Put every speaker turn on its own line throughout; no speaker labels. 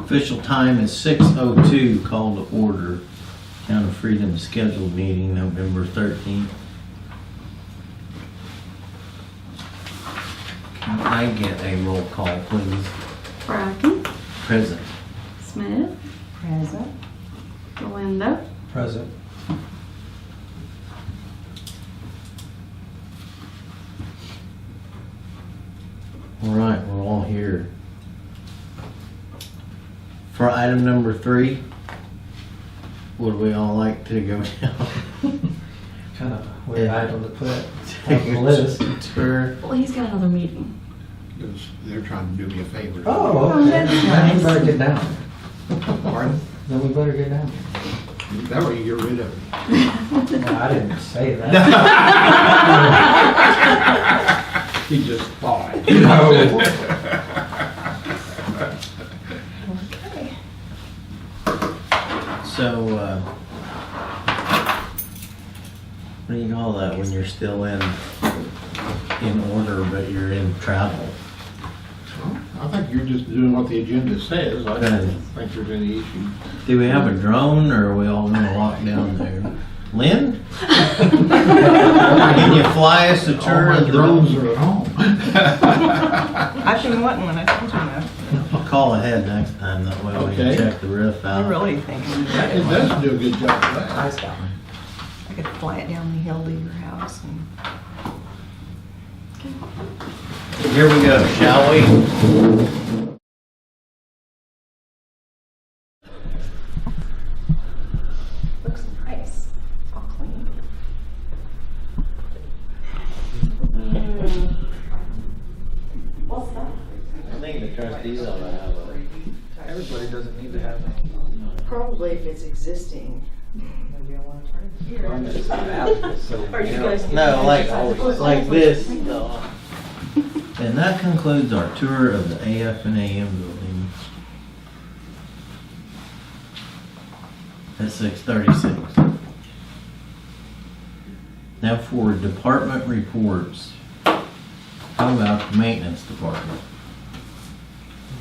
Official time is 6:02, call to order. Town of Freedom scheduled meeting November 13th. Can I get a roll call, please?
Bracken,
Present.
Smith,
Present.
Galindo,
Present.
All right, we're all here. For item number 3, would we all like to go down?
Kind of a weird item to put
Take
on the
a
list.
tour.
well, he's got another meeting.
They're trying to do me a favor.
Oh,
Oh,
okay.
that's
Then
nice.
we better get down.
Pardon?
Then we better get down.
That way you get rid of it.
Well, I didn't say that.
He just thought.
No.
Okay.
So, what do you call that when you're still in order but you're in travel?
I think you're just doing what the agenda says. I don't think there's any issue.
Do we have a drone or are we all gonna walk down there? Lynn? Can you fly us a
All
tour
my
of the
drones are at home.
I've been wanting one, I told you no.
Call ahead next time, that way we can
Okay.
check the roof
I
out.
really think
It does do a good job of that.
Nice guy.
I could fly it down the hill to your house and.
Here we go, shall we?
Looks nice. All clean. What's that?
I think the trustees ought to have a.
Everybody doesn't need to have that.
Probably if it's existing.
Maybe I want to try it. I'm just an advocate, so,
Are you guys?
No, like this. though. And that concludes our tour of the AF and AM building. At 6:36. Now for department reports. How about the maintenance department?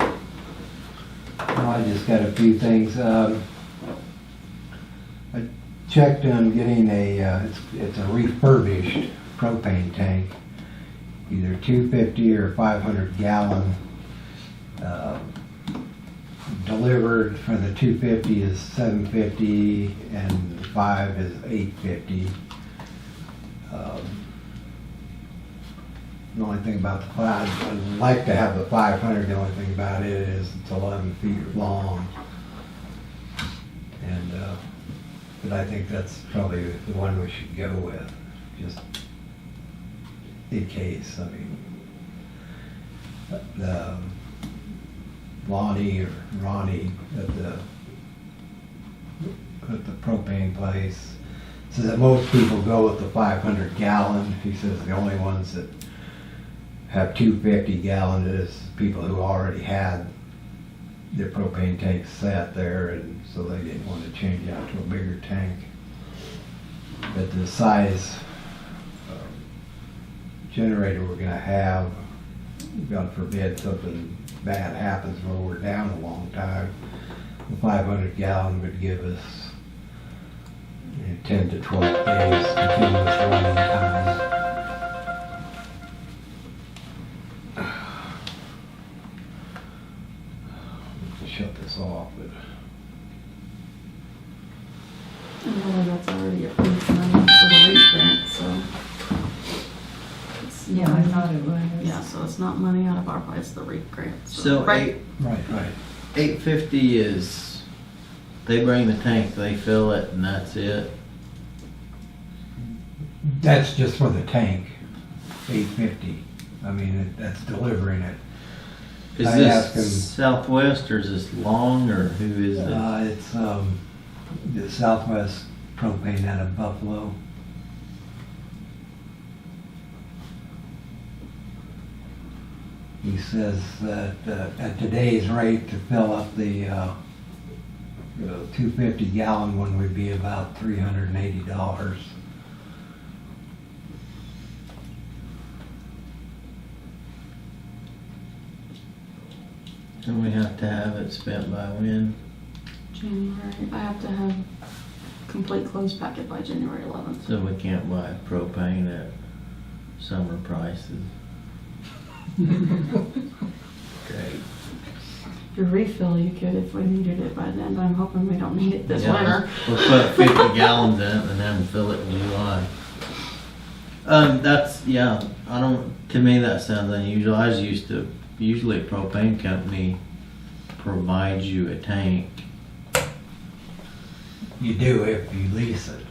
I just got a few things. I checked on getting it's a refurbished propane tank, either 250 or 500 gallon. Delivered for the 250 is 750 and the 5 is 850. The only thing about the 5, I'd like to have the 500. The only thing about it is it's 11 feet long, and but I think that's probably the one we should go with, just in case. I mean, the Lonnie or Ronnie at the propane place says that most people go with the 500 gallon. He says the only ones that have 250 gallon is people who already had their propane tank sat there, and so they didn't want to change out to a bigger tank. But the size generator we're going to have, God forbid something bad happens where we're down a long time, the 500 gallon would give us 10 to 12 days continuous running time. Shut this off, but
Well, that's already approved money for the REAP grant, so. it's
Yeah, I
not-
thought it was.
Yeah, so it's not money out of ARPA, it's the REAP grant.
So
Right.
right.
850 is, they bring the tank, they fill it, and that's it.
That's just for the tank, 850. I mean, that's delivering it.
Is
I asked him-
this Southwest or is this Long or who is it?
It's the Southwest Propane out of Buffalo. He says that at today's rate to fill up the 250 gallon one would be about $380.
So we have to have it spent by when?
January, I have to have complete close packet by January 11th.
So we can't buy propane at summer prices. Great.
Your refill, you could if we needed it by then, but I'm hoping we don't need it this
Yeah,
winter.
We'll put 50 gallons in it and then fill it in July. That's, yeah, I don't, to me that sounds unusual. I was used to, usually a propane company provides you a tank.
You do if you lease it.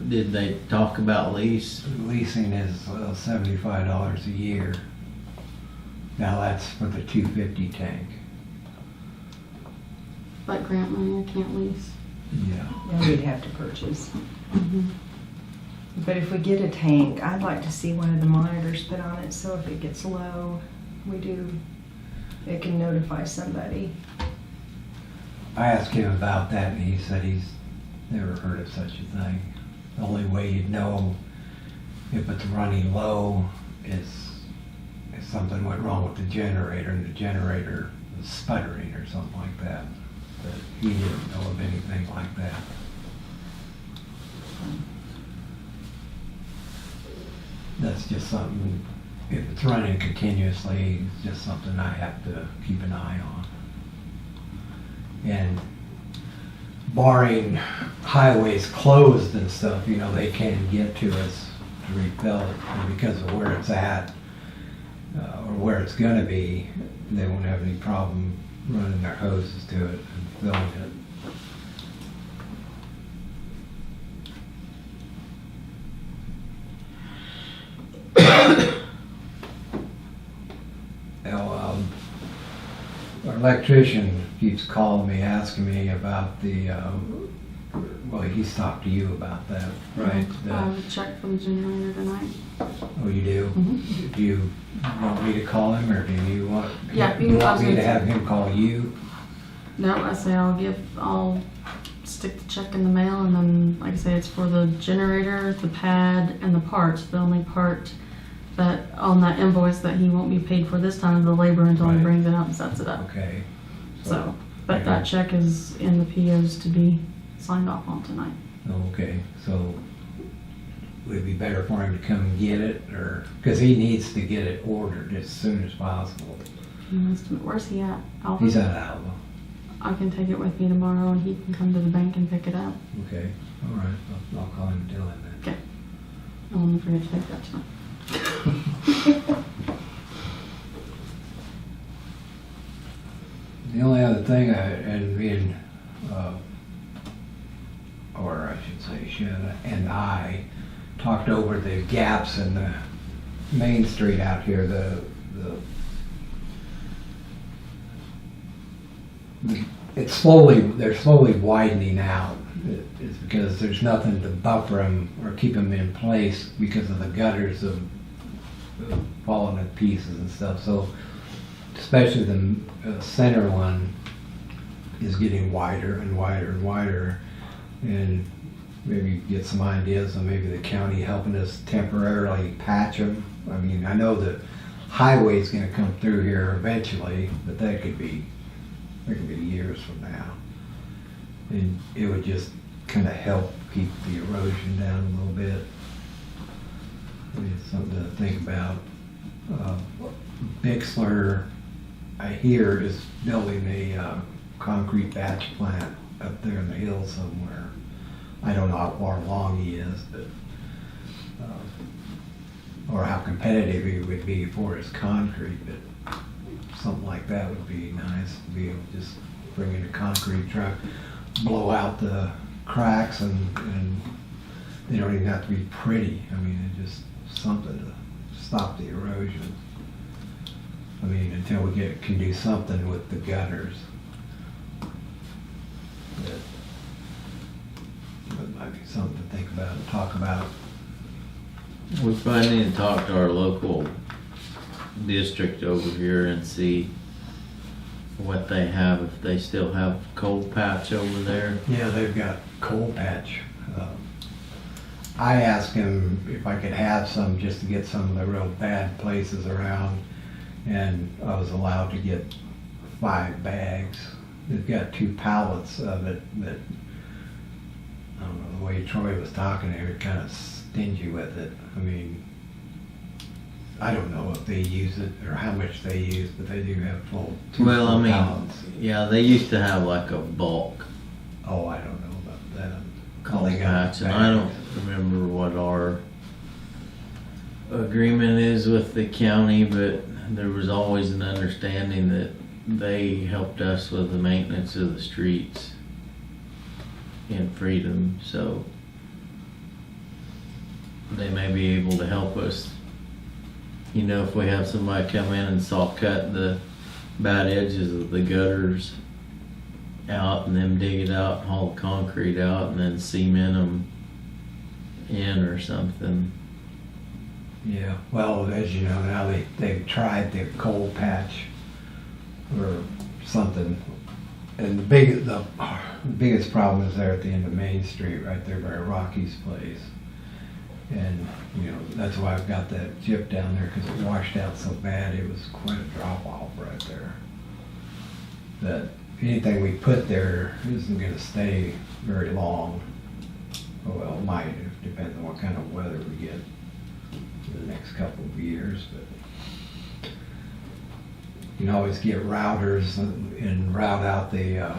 Did they talk about lease?
Leasing is $75 a year. Now that's for the 250 tank.
Like grant money, I can't lease.
Yeah.
Yeah, we'd have to purchase.
Mhm.
But if we get a tank, I'd like to see one of the monitors put on it, so if it gets low, it can notify somebody.
I asked him about that and he said he's never heard of such a thing. The only way you'd know if it's running low is if something went wrong with the generator and the generator was sputtering or something like that. But he didn't know of anything like that. That's just something, if it's running continuously, it's just something I have to keep an eye on. And barring highways closed and stuff, you know, they can get to us to refill it. And because of where it's at, or where it's gonna be, they won't have any problem running their hoses to it and filling it. Now, our electrician keeps calling me, asking me about the, well, he's talked to you about that, right?
I checked for the generator tonight.
Oh, you do?
Mhm.
Do you want me to call him, or do you want,
Yeah,
you want me to
I was
have him call you?
No, I say I'll stick the check in the mail, and then, like I say, it's for the generator, the pad, and the parts. The only part that on that invoice that he won't be paid for this time is the labor until he
Right.
brings it out and sets it up.
Okay.
So, but that check is in the POs to be signed off on tonight.
Okay, so would it be better for him to come and get it, or, because he needs to get it ordered as soon as possible.
Where's he at? Alpha?
He's out of Alva.
I can take it with me tomorrow, and he can come to the bank and pick it up.
Okay, all right, I'll call him and tell him that.
I'll never forget to take that tonight.
The only other thing, and me and, or I should say Shanna and I talked over the gaps in the Main Street out here, they're slowly widening out. It's because there's nothing to buffer them or keep them in place because of the gutters of falling to pieces and stuff. So especially the center one is getting wider and wider and wider, and maybe get some ideas on maybe the county helping us temporarily patch them. I mean, I know the highway's gonna come through here eventually, but that could be years from now. And it would just kind of help keep the erosion down a little bit. I mean, it's something to think about. Bixler, I hear, is building a concrete batch plant up there in the hills somewhere. I don't know how far along he is, but or how competitive he would be for his concrete, but something like that would be nice to be able to just bring in a concrete truck, blow out the cracks, and they don't even have to be pretty. I mean, it's just something to stop the erosion. I mean, until we can do something with the gutters. That might be something to think about and talk about.
We probably need to talk to our local district over here and see what they have, if they still have cold patch over there.
Yeah, they've got coal patch. I asked him if I could have some just to get some of the real bad places around, and I was allowed to get 5 bags. They've got 2 pallets of it, but I don't know, the way Troy was talking, they were kind of stingy with it. I mean, I don't know if they use it or how much they use, but they do have full 2
Well, I
full
mean,
pallets.
yeah, they used to have like a bulk
Oh, I don't know about that.
cold
They got
patch, and I don't
bags.
remember what our agreement is with the county, but there was always an understanding that they helped us with the maintenance of the streets in Freedom, so they may be able to help us. You know, if we have somebody come in and saw cut the bad edges of the gutters out and then dig it out and haul the concrete out and then cement them in or something.
Yeah, well, as you know, now they've tried the cold patch or something. And the biggest problem is there at the end of Main Street, right there by Rocky's place. And, you know, that's why I've got that chip down there, because it washed out so bad, it was quite a drop off right there. That anything we put there isn't gonna stay very long. Oh, well, it might, it depends on what kind of weather we get for the next couple of years, but you can always get routers and route out the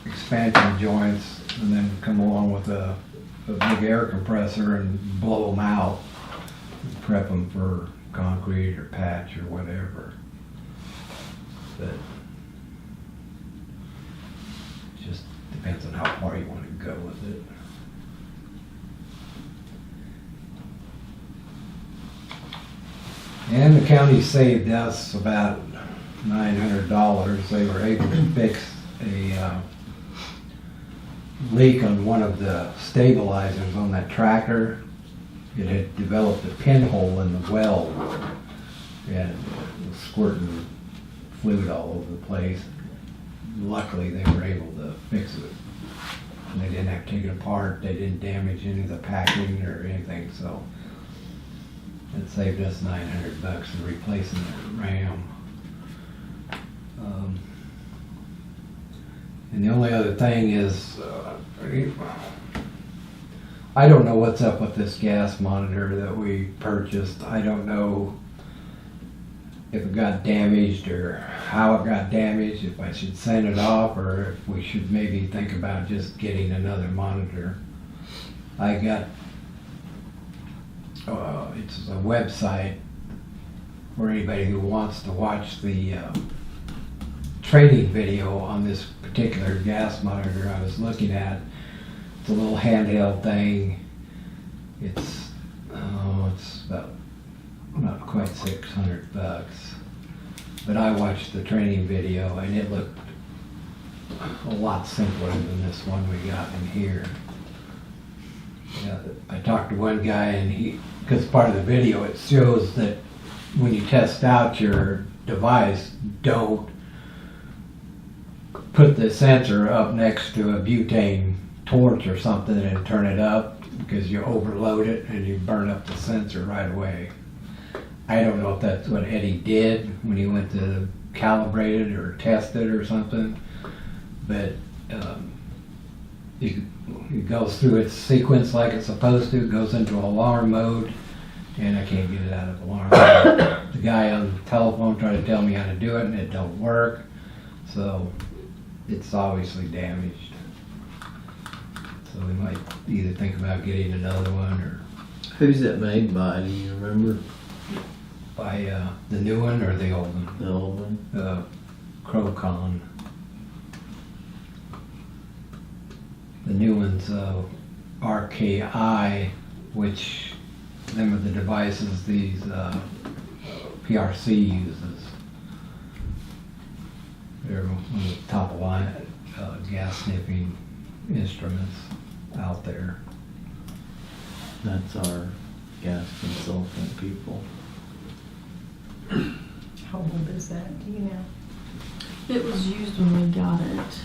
expansion joints and then come along with a big air compressor and blow them out, and prep them for concrete or patch or whatever. But it just depends on how far you want to go with it. And the county saved us about $900. They were able to fix a leak on one of the stabilizers on that tractor. It had developed a pinhole in the weld and it was squirting fluid all over the place. Luckily, they were able to fix it. And they didn't have to take it apart. They didn't damage any of the packing or anything, so it saved us $900 in replacing that RAM. And the only other thing is, I don't know what's up with this gas monitor that we purchased. I don't know if it got damaged or how it got damaged, if I should send it off or if we should maybe think about just getting another monitor. I got it's a website for anybody who wants to watch the training video on this particular gas monitor I was looking at. It's a little handheld thing. It's about not quite $600, but I watched the training video and it looked a lot simpler than this one we got in here. Yeah, I talked to one guy and because part of the video it shows that when you test out your device, don't put the sensor up next to a butane torch or something and turn it up because you overload it and you burn up the sensor right away. I don't know if that's what Eddie did when he went to calibrate it or test it or something, but it goes through its sequence like it's supposed to, goes into alarm mode, and I can't get it out of alarm mode. The guy on the telephone tried to tell me how to do it and it don't work, so it's obviously damaged. So we might either think about getting another one or
Who's it made by? Do you remember?
buy the new one or the old one.
The old one?
Crowcon. The new one's RKI, which them are the devices these PRC uses. They're one of the top of line gas sniffing instruments out there.
That's our gas consultant people.
How old is that, do you know?
It was used when we got it.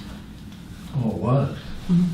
Oh, it was?
Mhm.